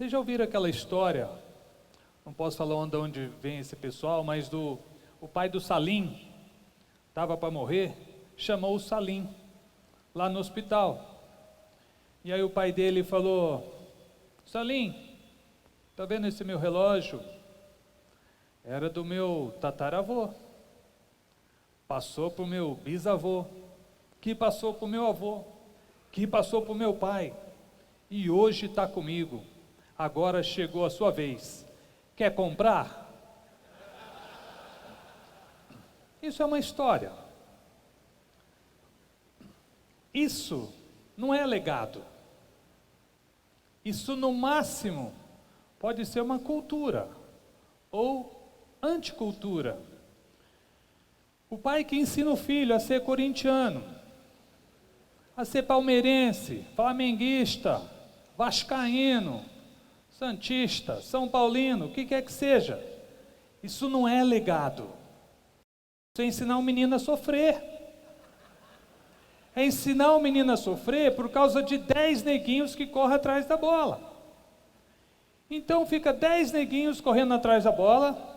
Vocês já ouviram aquela história, não posso falar de onde vem esse pessoal, mas o pai do Salim, estava para morrer, chamou o Salim, lá no hospital. E aí o pai dele falou: Salim, está vendo esse meu relógio? Era do meu tataravô, passou para o meu bisavô, que passou para o meu avô, que passou para o meu pai, e hoje está comigo. Agora chegou a sua vez. Quer comprar? Isso é uma história. Isso não é legado. Isso no máximo pode ser uma cultura ou anticultura. O pai que ensina o filho a ser corintiano, a ser palmeirense, flamenguista, vascaíno, santista, são paulino, o que quer que seja. Isso não é legado. Isso é ensinar o menino a sofrer. É ensinar o menino a sofrer por causa de 10 neguinhos que correm atrás da bola. Então fica 10 neguinhos correndo atrás da bola,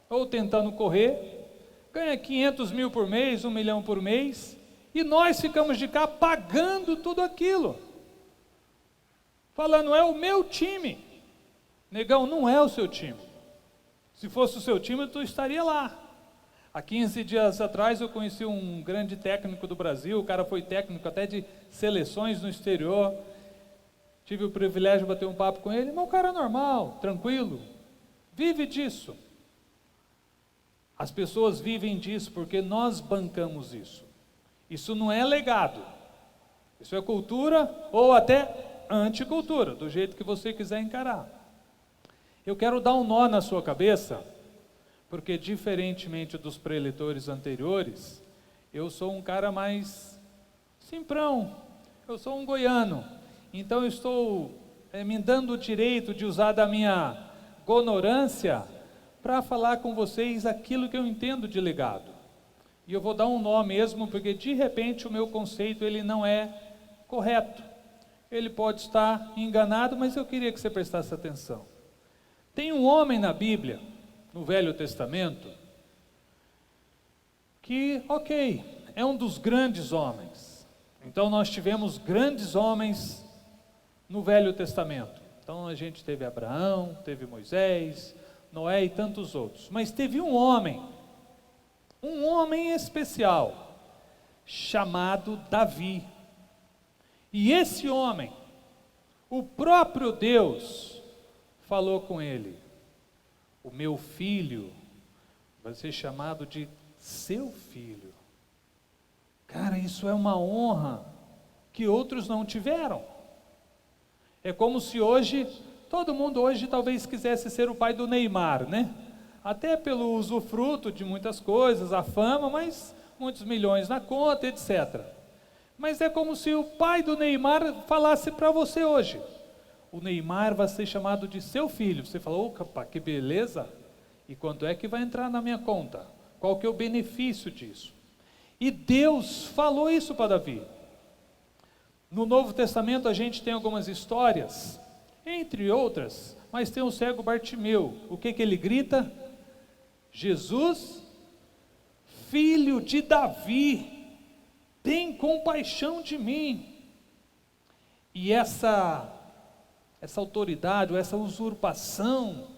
ou tentando correr, ganha 500 mil por mês, 1 milhão por mês, e nós ficamos de cá pagando tudo aquilo. Falando, é o meu time. Negão, não é o seu time. Se fosse o seu time, tu estaria lá. Há 15 dias atrás eu conheci um grande técnico do Brasil, o cara foi técnico até de seleções no exterior. Tive o privilégio de bater um papo com ele, mas um cara normal, tranquilo, vive disso. As pessoas vivem disso porque nós bancamos isso. Isso não é legado. Isso é cultura ou até anticultura, do jeito que você quiser encarar. Eu quero dar um nó na sua cabeça, porque diferentemente dos preletores anteriores, eu sou um cara mais simprão, eu sou um goiano, então eu estou me dando o direito de usar da minha ignorância para falar com vocês aquilo que eu entendo de legado. E eu vou dar um nó mesmo, porque de repente o meu conceito ele não é correto, ele pode estar enganado, mas eu queria que você prestasse atenção. Tem um homem na Bíblia, no Velho Testamento, que, é um dos grandes homens. Então nós tivemos grandes homens no Velho Testamento. Então a gente teve Abraão, teve Moisés, Noé e tantos outros. Mas teve um homem especial, chamado Davi. E esse homem, o próprio Deus falou com ele: o meu filho vai ser chamado de seu filho. Cara, isso é uma honra que outros não tiveram. É como se hoje, todo mundo hoje talvez quisesse ser o pai do Neymar, né? Até pelo usufruto de muitas coisas, a fama, mas muitos milhões na conta, etc. Mas é como se o pai do Neymar falasse para você hoje: o Neymar vai ser chamado de seu filho. Você falou, opa, que beleza, e quanto é que vai entrar na minha conta? Qual que é o benefício disso? E Deus falou isso para Davi. No Novo Testamento a gente tem algumas histórias, entre outras, mas tem o cego Bartimeu. O que ele grita? Jesus, filho de Davi, tem compaixão de mim. E essa autoridade, ou essa usurpação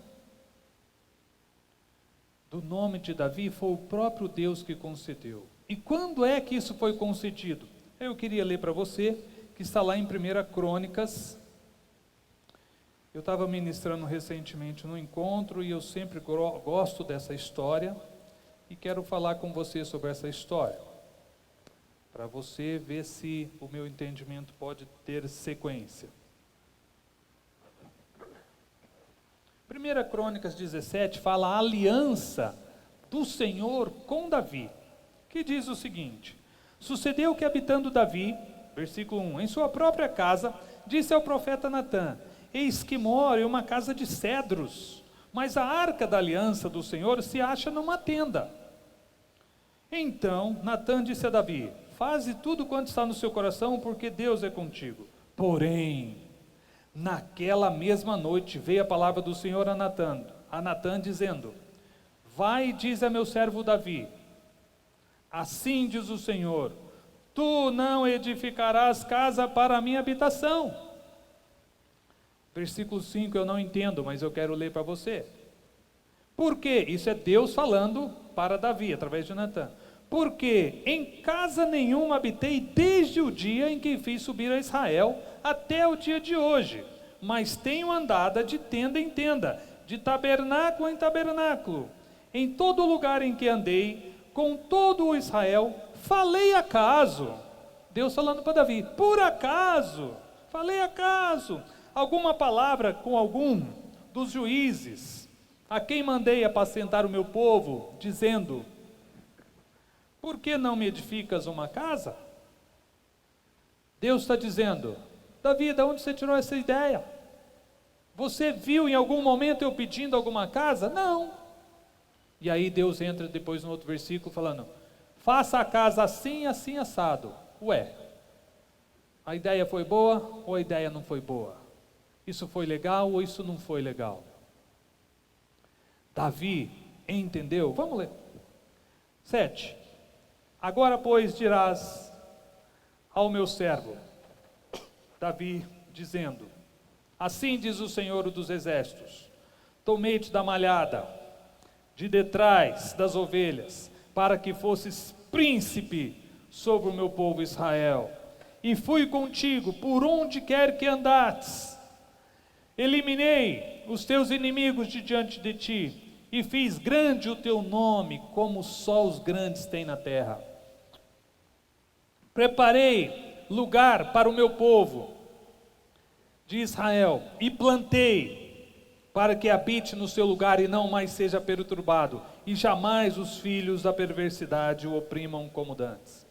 do nome de Davi, foi o próprio Deus que concedeu. E quando é que isso foi concedido? Eu queria ler para você, que está lá em 1 Crônicas. Eu estava ministrando recentemente no encontro, e eu sempre gosto dessa história, e quero falar com você sobre essa história, para você ver se o meu entendimento pode ter sequência. 1 Crônicas 17 fala a aliança do Senhor com Davi, que diz o seguinte: sucedeu que habitando Davi, versículo 1, em sua própria casa, disse ao profeta Natã: eis que moro em uma casa de cedros, mas a arca da aliança do Senhor se acha numa tenda. Então Natã disse a Davi: faze tudo quanto está no seu coração, porque Deus é contigo. Porém, Naquela mesma noite veio a palavra do Senhor a Natã dizendo: vai e diz a meu servo Davi, assim diz o Senhor, tu não edificarás casa para a minha habitação. Versículo 5 eu não entendo, mas eu quero ler para você. Por quê? Isso é Deus falando para Davi, através de Natã. Porque em casa nenhuma habitei desde o dia em que fiz subir a Israel até o dia de hoje, mas tenho andado de tenda em tenda, de tabernáculo em tabernáculo. Em todo lugar em que andei, com todo o Israel, falei acaso, Deus falando para Davi, por acaso, falei acaso, alguma palavra com algum dos juízes, a quem mandei apacentar o meu povo, dizendo: por que não me edificas uma casa? Deus está dizendo: Davi, de onde você tirou essa ideia? Você viu em algum momento eu pedindo alguma casa? Não. E aí Deus entra depois no outro versículo falando: faça a casa assim, assim, assado. Ué, a ideia foi boa ou a ideia não foi boa? Isso foi legal ou isso não foi legal? Davi entendeu? Vamos ler. 7. Agora, pois, dirás ao meu servo Davi, dizendo: assim diz o Senhor dos Exércitos, tomei-te da malhada, de detrás das ovelhas, para que fosses príncipe sobre o meu povo Israel, e fui contigo por onde quer que andares, eliminei os teus inimigos de diante de ti, e fiz grande o teu nome, como só os grandes têm na terra. Preparei lugar para o meu povo de Israel, e plantei, para que habite no seu lugar e não mais seja perturbado, e jamais os filhos da perversidade o oprimam como dantes.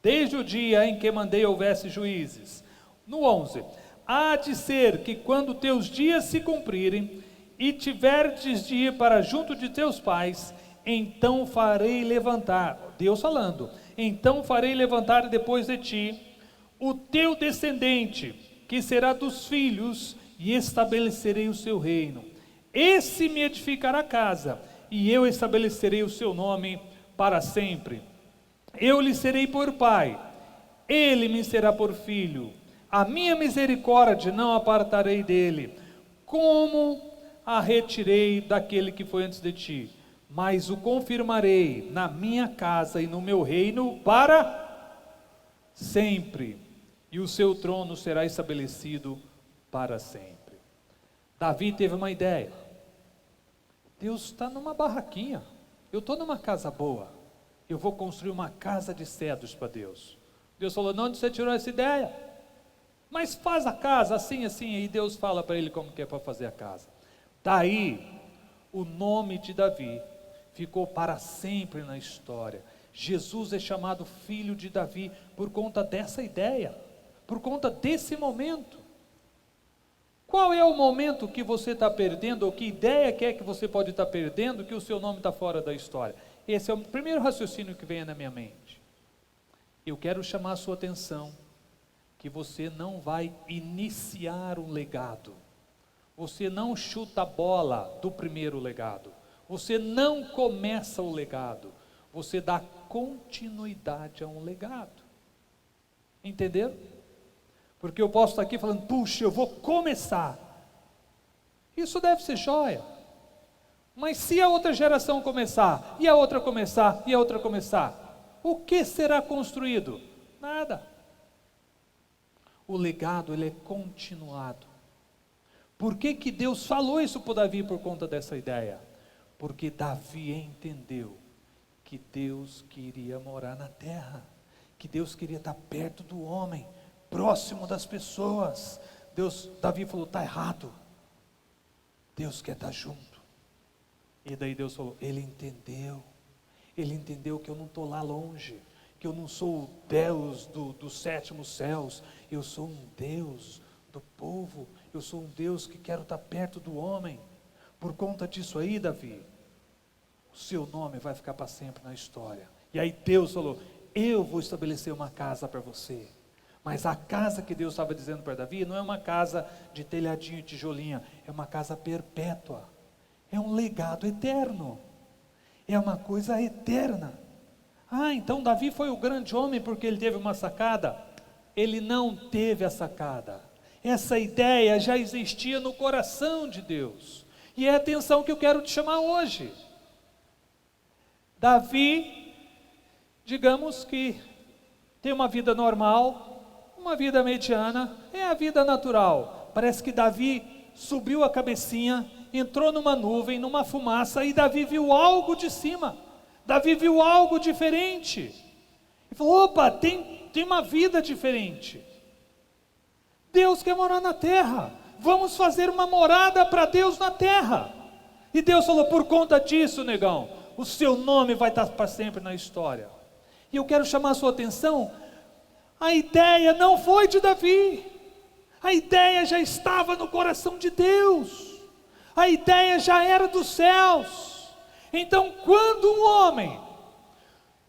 Desde o dia em que mandei houvesse juízes. No 11, há de ser que quando teus dias se cumprirem, e tiverdes de ir para junto de teus pais, então farei levantar, Deus falando, então farei levantar depois de ti o teu descendente, que será dos filhos, e estabelecerei o seu reino. Esse me edificará casa, e eu estabelecerei o seu nome para sempre. Eu lhe serei por pai, ele me será por filho. A minha misericórdia não apartarei dele, como a retirei daquele que foi antes de ti, mas o confirmarei na minha casa e no meu reino para sempre, e o seu trono será estabelecido para sempre. Davi teve uma ideia. Deus está numa barraquinha, eu estou numa casa boa, eu vou construir uma casa de cedros para Deus. Deus falou: não, onde você tirou essa ideia? Mas faz a casa assim, assim. Aí Deus fala para ele como que é para fazer a casa. Daí, o nome de Davi ficou para sempre na história. Jesus é chamado filho de Davi por conta dessa ideia, por conta desse momento. Qual é o momento que você está perdendo, ou que ideia que é que você pode estar perdendo, que o seu nome está fora da história? Esse é o primeiro raciocínio que vem na minha mente. Eu quero chamar a sua atenção, que você não vai iniciar um legado, você não chuta a bola do primeiro legado, você não começa o legado, você dá continuidade a um legado. Entenderam? Porque eu posso estar aqui falando: puxa, eu vou começar. Isso deve ser joia. Mas se a outra geração começar, e a outra começar, e a outra começar, o que será construído? Nada. O legado, ele é continuado. Por que que Deus falou isso para Davi por conta dessa ideia? Porque Davi entendeu que Deus queria morar na terra, que Deus queria estar perto do homem, próximo das pessoas. Davi falou: está errado, Deus quer estar junto. E daí Deus falou: ele entendeu que eu não estou lá longe, que eu não sou o Deus dos sétimos céus, eu sou um Deus do povo, eu sou um Deus que quero estar perto do homem. Por conta disso aí, Davi, o seu nome vai ficar para sempre na história. E aí Deus falou: eu vou estabelecer uma casa para você, Mas a casa que Deus estava dizendo para Davi não é uma casa de telhadinho e tijolinha, é uma casa perpétua, é um legado eterno, é uma coisa eterna. Então Davi foi o grande homem porque ele teve uma sacada? Ele não teve a sacada. Essa ideia já existia no coração de Deus, e é a atenção que eu quero te chamar hoje. Davi, digamos que tem uma vida normal, uma vida mediana, é a vida natural. Parece que Davi subiu a cabecinha, entrou numa nuvem, numa fumaça, e Davi viu algo de cima. Davi viu algo diferente. Ele falou: opa, tem uma vida diferente. Deus quer morar na terra. Vamos fazer uma morada para Deus na terra. E Deus falou: por conta disso, negão, o seu nome vai estar para sempre na história. E eu quero chamar a sua atenção. A ideia não foi de Davi, a ideia já estava no coração de Deus, a ideia já era dos céus. Então, quando um homem,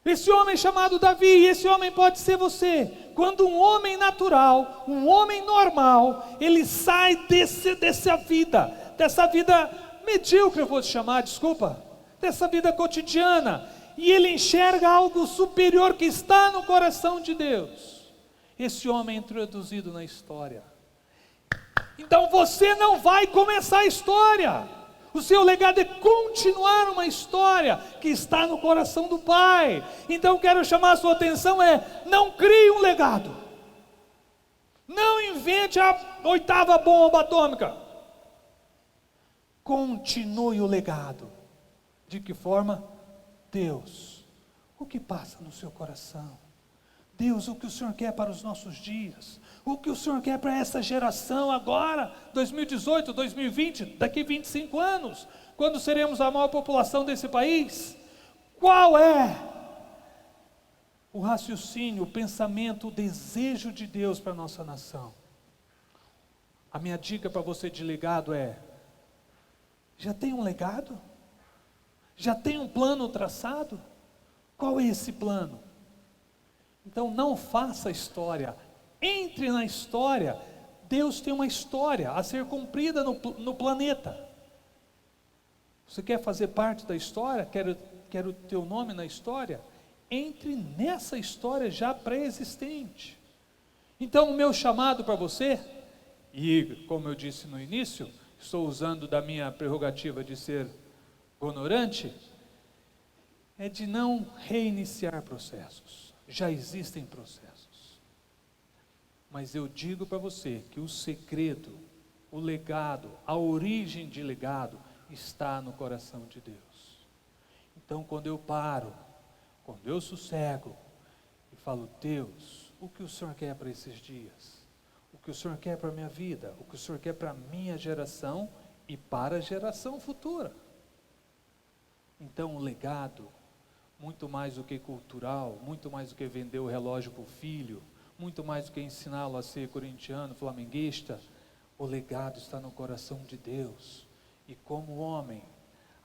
esse homem chamado Davi, e esse homem pode ser você, quando um homem natural, um homem normal, ele sai dessa vida medíocre, eu vou te chamar, desculpa, dessa vida cotidiana, e ele enxerga algo superior que está no coração de Deus. Esse homem é introduzido na história. Então você não vai começar a história. O seu legado é continuar uma história que está no coração do Pai. Então quero chamar a sua atenção, não crie um legado. Não invente a 8ª bomba atômica. Continue o legado. De que forma? Deus, o que passa no seu coração? Deus, o que o Senhor quer para os nossos dias? O que o Senhor quer para essa geração agora, 2018, 2020, daqui 25 anos, quando seremos a maior população desse país? Qual é o raciocínio, o pensamento, o desejo de Deus para a nossa nação? A minha dica para você de legado já tem um legado? Já tem um plano traçado? Qual é esse plano? Então não faça história, entre na história. Deus tem uma história a ser cumprida no planeta. Você quer fazer parte da história? Quer o teu nome na história? Entre nessa história já pré-existente. Então o meu chamado para você, e como eu disse no início, estou usando da minha prerrogativa de ser ignorante, é de não reiniciar processos. Já existem processos, mas eu digo para você que o segredo, o legado, a origem de legado está no coração de Deus. Então quando eu paro, quando eu sossego e falo: Deus, o que o Senhor quer para esses dias? O que o Senhor quer para a minha vida? O que o Senhor quer para a minha geração e para a geração futura? Então o legado, muito mais do que cultural, muito mais do que vender o relógio para o filho, muito mais do que ensiná-lo a ser corintiano, flamenguista, o legado está no coração de Deus. E como homem,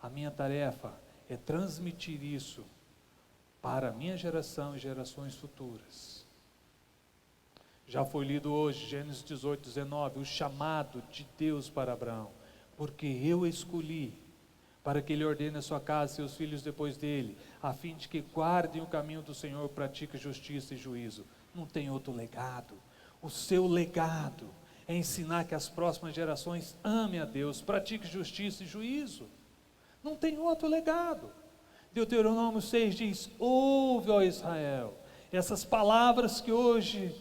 a minha tarefa é transmitir isso para a minha geração e gerações futuras. Já foi lido hoje, Gênesis 18, 19, o chamado de Deus para Abraão: porque eu escolhi para que ele ordene a sua casa e seus filhos depois dele, a fim de que guardem o caminho do Senhor, pratiquem justiça e juízo. Não tem outro legado. O seu legado é ensinar que as próximas gerações amem a Deus, pratiquem justiça e juízo. Não tem outro legado. Deuteronômio 6 diz: ouve, ó Israel, essas palavras que hoje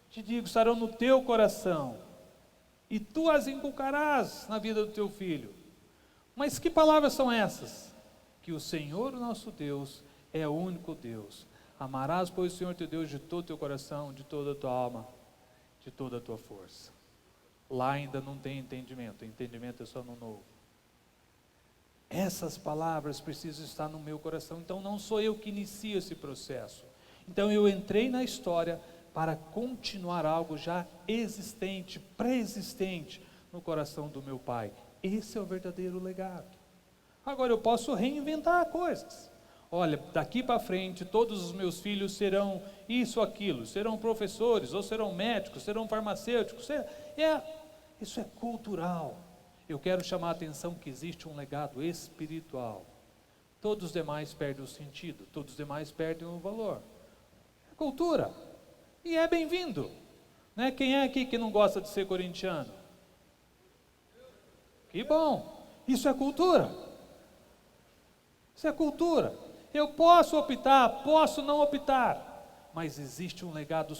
te digo estarão no teu coração, e tu as inculcarás na vida do teu filho. Mas que palavras são essas? Que o Senhor, o nosso Deus, é o único Deus. Amarás, pois, o Senhor teu Deus de todo o teu coração, de toda a tua alma, de toda a tua força. Lá ainda não tem entendimento, o entendimento é só no novo. Essas palavras precisam estar no meu coração. Então não sou eu que inicio esse processo. Então eu entrei na história para continuar algo já existente, pré-existente no coração do meu Pai. Esse é o verdadeiro legado. Agora eu posso reinventar coisas. Olha, daqui para frente todos os meus filhos serão isso ou aquilo, serão professores, ou serão médicos, serão farmacêuticos. Isso é cultural. Eu quero chamar a atenção que existe um legado espiritual. Todos os demais perdem o sentido, todos os demais perdem o valor. É cultura. E é bem-vindo. Né? Quem é aqui que não gosta de ser corintiano? Que bom. Isso é cultura. Isso é cultura. Eu posso optar, posso não optar. Mas existe um legado,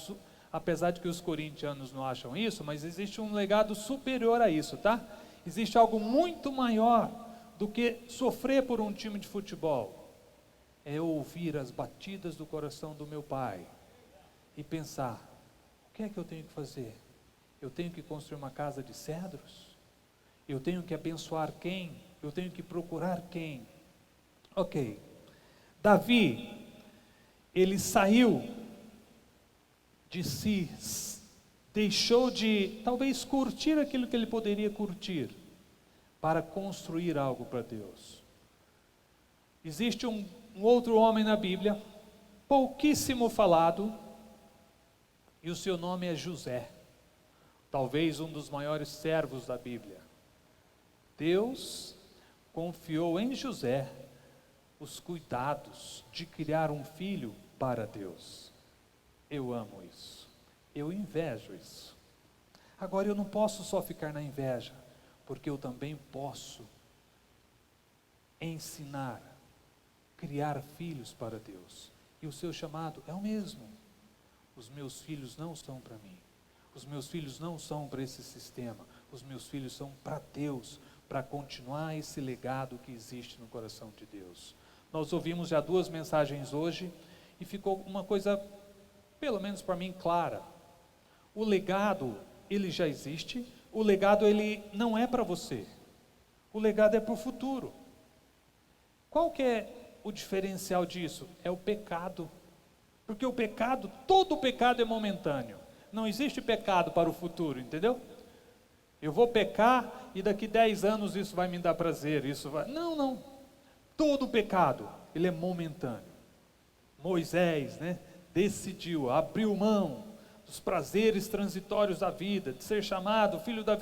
apesar de que os corintianos não acham isso, mas existe um legado superior a isso, tá? Existe algo muito maior do que sofrer por um time de futebol. É ouvir as batidas do coração do meu pai e pensar: o que é que eu tenho que fazer? Eu tenho que construir uma casa de cedros? Eu tenho que abençoar quem? Eu tenho que procurar quem? Ok. Davi, ele saiu de si, deixou de talvez curtir aquilo que ele poderia curtir, para construir algo para Deus. Existe um outro homem na Bíblia, pouquíssimo falado, e o seu nome é José, talvez um dos maiores servos da Bíblia. Deus confiou em José os cuidados de criar um filho para Deus. Eu amo isso, eu invejo isso. Agora eu não posso só ficar na inveja, porque eu também posso ensinar, criar filhos para Deus. E o seu chamado é o mesmo. Os meus filhos não são para mim, os meus filhos não são para esse sistema, os meus filhos são para Deus, para continuar esse legado que existe no coração de Deus. Nós ouvimos já 2 mensagens hoje e ficou uma coisa, pelo menos para mim, clara. O legado, ele já existe. O legado, ele não é para você. O legado é para o futuro. Qual que é o diferencial disso? É o pecado. Porque o pecado, todo pecado é momentâneo. Não existe pecado para o futuro, entendeu? Eu vou pecar e daqui 10 anos isso vai me dar prazer. Não. Todo pecado, ele é momentâneo. Moisés, decidiu, abriu mão dos prazeres transitórios da vida, de ser chamado filho da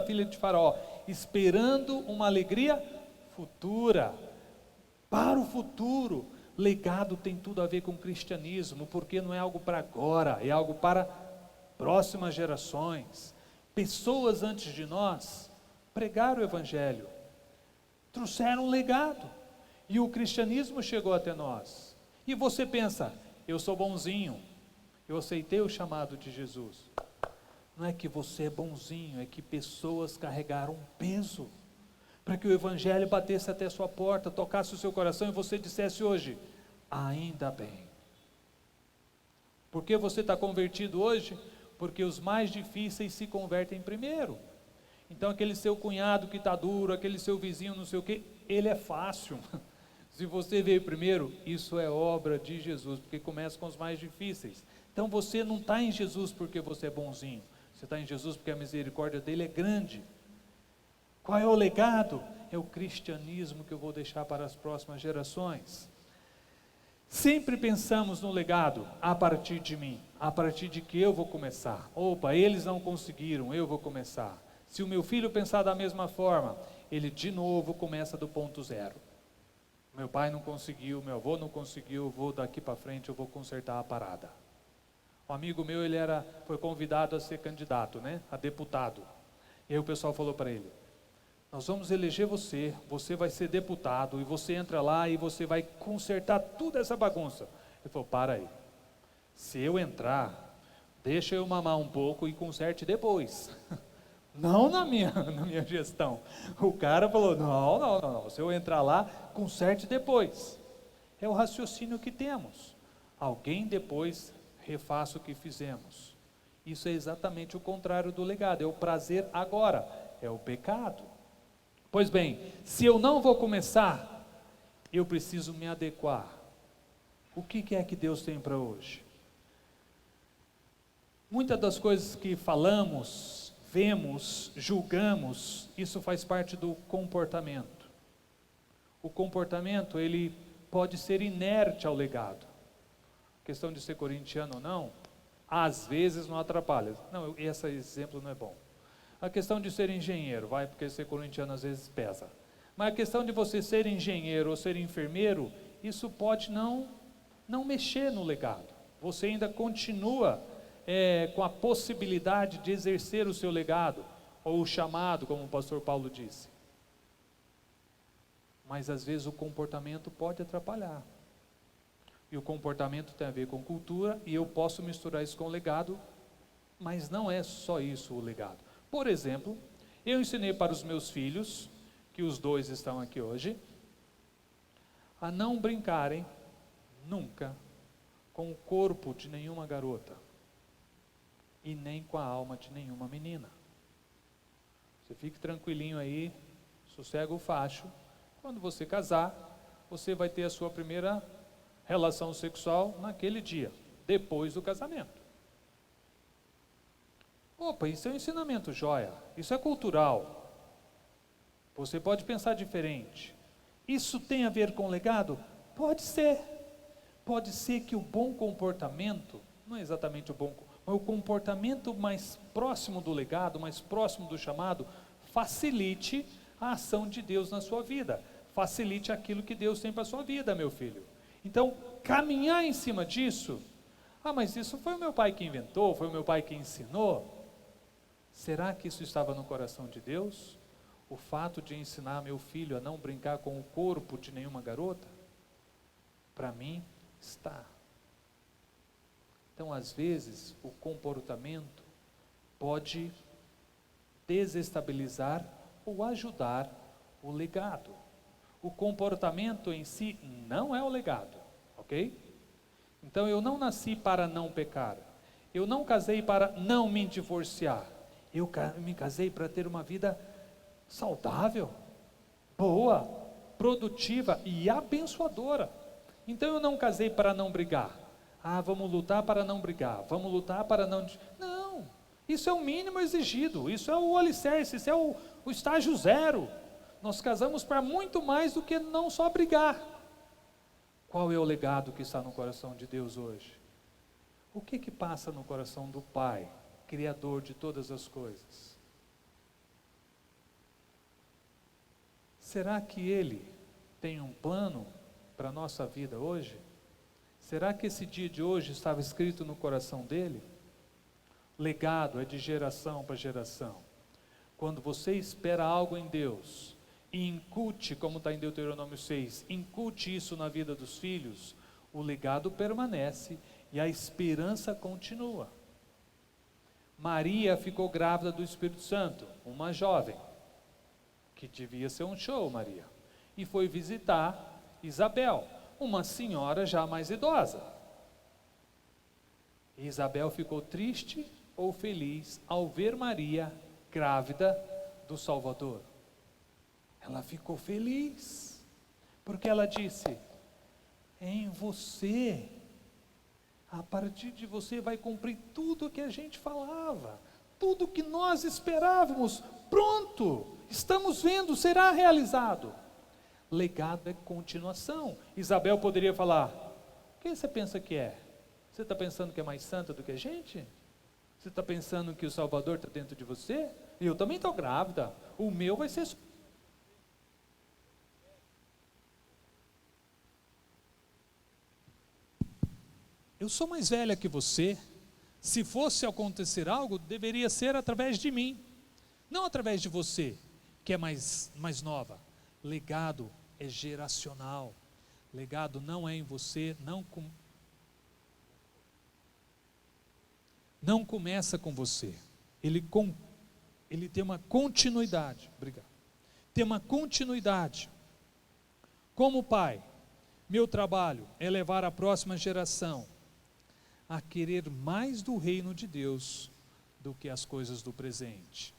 filha de Faraó, esperando uma alegria futura. Para o futuro, legado tem tudo a ver com o cristianismo, porque não é algo para agora, é algo para próximas gerações. Pessoas antes de nós pregaram o evangelho, trouxeram um legado, e o cristianismo chegou até nós. E você pensa: eu sou bonzinho, eu aceitei o chamado de Jesus. Não é que você é bonzinho, é que pessoas carregaram um peso, para que o evangelho batesse até a sua porta, tocasse o seu coração, e você dissesse hoje: ainda bem. Por que você está convertido hoje? Porque os mais difíceis se convertem primeiro. Então aquele seu cunhado que está duro, aquele seu vizinho não sei o que, ele é fácil. Se você veio primeiro, isso é obra de Jesus, porque começa com os mais difíceis. Então você não está em Jesus porque você é bonzinho, você está em Jesus porque a misericórdia dele é grande. Qual é o legado? É o cristianismo que eu vou deixar para as próximas gerações. Sempre pensamos no legado a partir de mim, a partir de que eu vou começar. Opa, eles não conseguiram, eu vou começar. Se o meu filho pensar da mesma forma, ele de novo começa do ponto zero. Meu pai não conseguiu, meu avô não conseguiu, vou daqui para frente, eu vou consertar a parada. Um amigo meu, foi convidado a ser candidato, a deputado. E aí o pessoal falou para ele: nós vamos eleger você, você vai ser deputado, e você entra lá e você vai consertar toda essa bagunça. Ele falou: para aí, se eu entrar, deixa eu mamar um pouco e conserte depois. Não na minha gestão. O cara falou: não, se eu entrar lá, conserte depois. É o raciocínio que temos. Alguém depois refaça o que fizemos. Isso é exatamente o contrário do legado, é o prazer agora, é o pecado. Pois bem, se eu não vou começar, eu preciso me adequar. O que é que Deus tem para hoje? Muitas das coisas que falamos, vemos, julgamos, isso faz parte do comportamento. O comportamento, ele pode ser inerte ao legado. A questão de ser corintiano ou não, às vezes não atrapalha. Não, esse exemplo não é bom. A questão de ser engenheiro, vai, porque ser corintiano às vezes pesa. Mas a questão de você ser engenheiro ou ser enfermeiro, isso pode não mexer no legado. Você ainda continua com a possibilidade de exercer o seu legado, ou o chamado, como o pastor Paulo disse. Mas às vezes o comportamento pode atrapalhar. E o comportamento tem a ver com cultura, e eu posso misturar isso com o legado, mas não é só isso o legado. Por exemplo, eu ensinei para os meus filhos, que os dois estão aqui hoje, a não brincarem nunca com o corpo de nenhuma garota e nem com a alma de nenhuma menina. Você fique tranquilinho aí, sossega o facho. Quando você casar, você vai ter a sua primeira relação sexual naquele dia, depois do casamento. Opa, isso é um ensinamento joia, isso é cultural. Você pode pensar diferente. Isso tem a ver com legado? Pode ser. Pode ser que o bom comportamento, não é exatamente o bom, mas o comportamento mais próximo do legado, mais próximo do chamado, facilite a ação de Deus na sua vida. Facilite aquilo que Deus tem para a sua vida, meu filho. Então, caminhar em cima disso, mas isso foi o meu pai que inventou, foi o meu pai que ensinou. Será que isso estava no coração de Deus? O fato de ensinar meu filho a não brincar com o corpo de nenhuma garota? Para mim, está. Então, às vezes, o comportamento pode desestabilizar ou ajudar o legado. O comportamento em si não é o legado, ok? Então, eu não nasci para não pecar. Eu não casei para não me divorciar. Eu me casei para ter uma vida saudável, boa, produtiva e abençoadora. Então eu não casei para não brigar. Vamos lutar para não brigar, vamos lutar para não... Não, isso é o mínimo exigido, isso é o alicerce, isso é o estágio zero. Nós casamos para muito mais do que não só brigar. Qual é o legado que está no coração de Deus hoje? O que passa no coração do Pai, Criador de todas as coisas? Será que Ele tem um plano para a nossa vida hoje? Será que esse dia de hoje estava escrito no coração dele? Legado é de geração para geração. Quando você espera algo em Deus, e incute, como está em Deuteronômio 6, incute isso na vida dos filhos, o legado permanece e a esperança continua. Maria ficou grávida do Espírito Santo, uma jovem, que devia ser um show, Maria, e foi visitar Isabel, uma senhora já mais idosa. E Isabel ficou triste ou feliz ao ver Maria grávida do Salvador? Ela ficou feliz, porque ela disse: em você, a partir de você vai cumprir tudo o que a gente falava, tudo o que nós esperávamos, pronto, estamos vendo, será realizado. Legado é continuação. Isabel poderia falar: quem você pensa que é? Você está pensando que é mais santa do que a gente? Você está pensando que o Salvador está dentro de você? Eu também estou grávida, o meu vai ser... Eu sou mais velha que você, se fosse acontecer algo, deveria ser através de mim, não através de você, que é mais nova. Legado é geracional. Legado não é em você, não começa com você. Ele tem uma continuidade. Obrigado. Tem uma continuidade. Como pai, meu trabalho é levar a próxima geração a querer mais do reino de Deus do que as coisas do presente.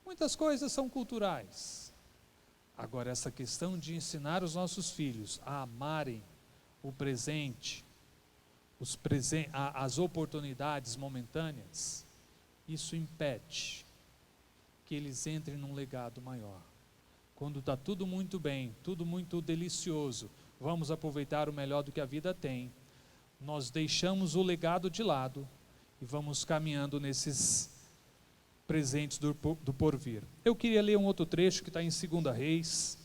Muitas coisas são culturais. Agora, essa questão de ensinar os nossos filhos a amarem o presente, as oportunidades momentâneas, isso impede que eles entrem num legado maior. quando está tudo muito bem, tudo muito delicioso, vamos aproveitar o melhor do que a vida tem, nós deixamos o legado de lado e vamos caminhando nesses presentes do porvir. Eu queria ler um outro trecho que está em 2 Reis.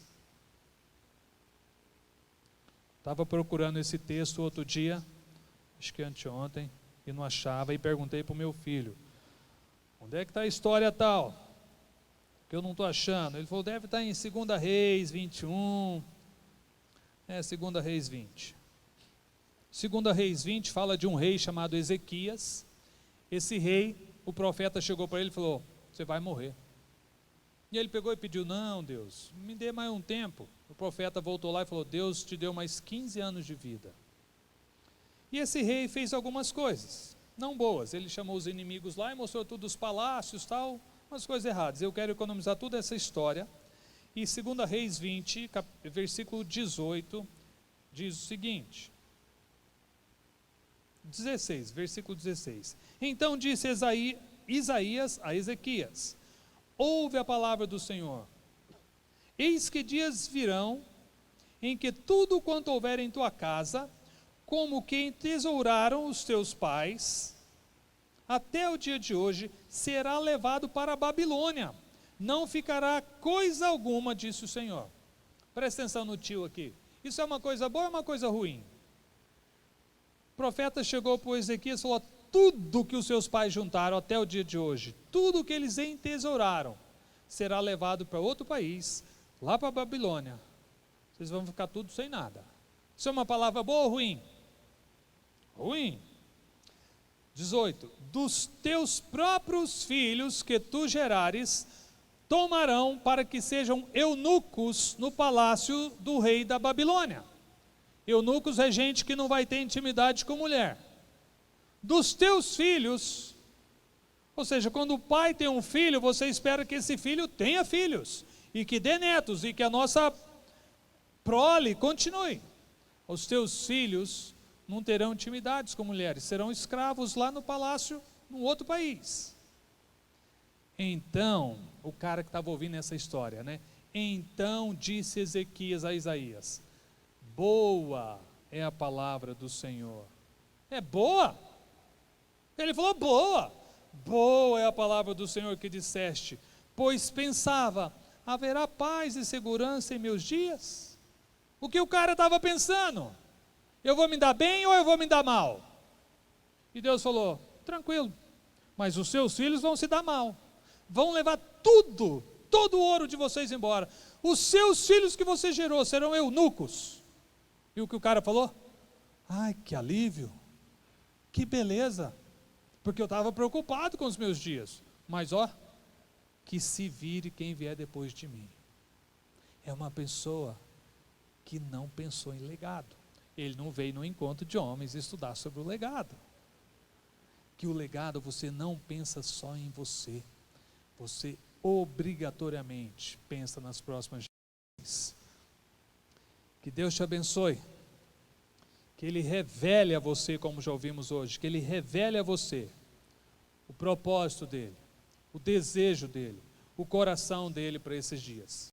Estava procurando esse texto outro dia, acho que anteontem, e não achava, e perguntei para o meu filho, onde é que está a história tal? Que eu não estou achando. Ele falou, deve estar em 2 Reis 21, 2 Reis 20. 2 Reis 20 fala de um rei chamado Ezequias. Esse rei, o profeta chegou para ele e falou, você vai morrer. E ele pegou e pediu, não Deus, me dê mais um tempo. O profeta voltou lá e falou, Deus te deu mais 15 anos de vida. E esse rei fez algumas coisas, não boas. Ele chamou os inimigos lá e mostrou tudo os palácios, tal, umas coisas erradas. Eu quero economizar toda essa história. E 2 Reis 20, versículo 18, diz o seguinte, 16, versículo 16. Então disse Isaías a Ezequias, ouve a palavra do Senhor. Eis que dias virão, em que tudo quanto houver em tua casa, como que entesouraram os teus pais, até o dia de hoje, será levado para a Babilônia. Não ficará coisa alguma, disse o Senhor. Presta atenção no tio aqui. Isso é uma coisa boa ou é uma coisa ruim? O profeta chegou para o Ezequias e falou, tudo que os seus pais juntaram até o dia de hoje, tudo que eles entesouraram, será levado para outro país, lá para a Babilônia. Vocês vão ficar tudo sem nada. Isso é uma palavra boa ou ruim? Ruim. 18. Dos teus próprios filhos que tu gerares, tomarão para que sejam eunucos no palácio do rei da Babilônia. Eunucos é gente que não vai ter intimidade com mulher. Dos teus filhos, ou seja, quando o pai tem um filho, você espera que esse filho tenha filhos, e que dê netos, e que a nossa prole continue. Os teus filhos não terão intimidades com mulheres, serão escravos lá no palácio, num outro país. Então, o cara que estava ouvindo essa história, né? Então disse Ezequias a Isaías, boa é a palavra do Senhor. É boa? Ele falou, boa. Boa é a palavra do Senhor que disseste, pois pensava, haverá paz e segurança em meus dias? O que o cara estava pensando? Eu vou me dar bem ou eu vou me dar mal? E Deus falou, tranquilo, mas os seus filhos vão se dar mal, vão levar tudo, todo o ouro de vocês embora, os seus filhos que você gerou serão eunucos. E o que o cara falou? Ai, que alívio, que beleza, porque eu estava preocupado com os meus dias, mas ó, que se vire quem vier depois de mim. É uma pessoa que não pensou em legado. Ele não veio no encontro de homens estudar sobre o legado. Que o legado você não pensa só em você. Você obrigatoriamente pensa nas próximas gerações. Que Deus te abençoe. Que Ele revele a você, como já ouvimos hoje, que Ele revele a você o propósito dEle, o desejo dEle, o coração dEle para esses dias.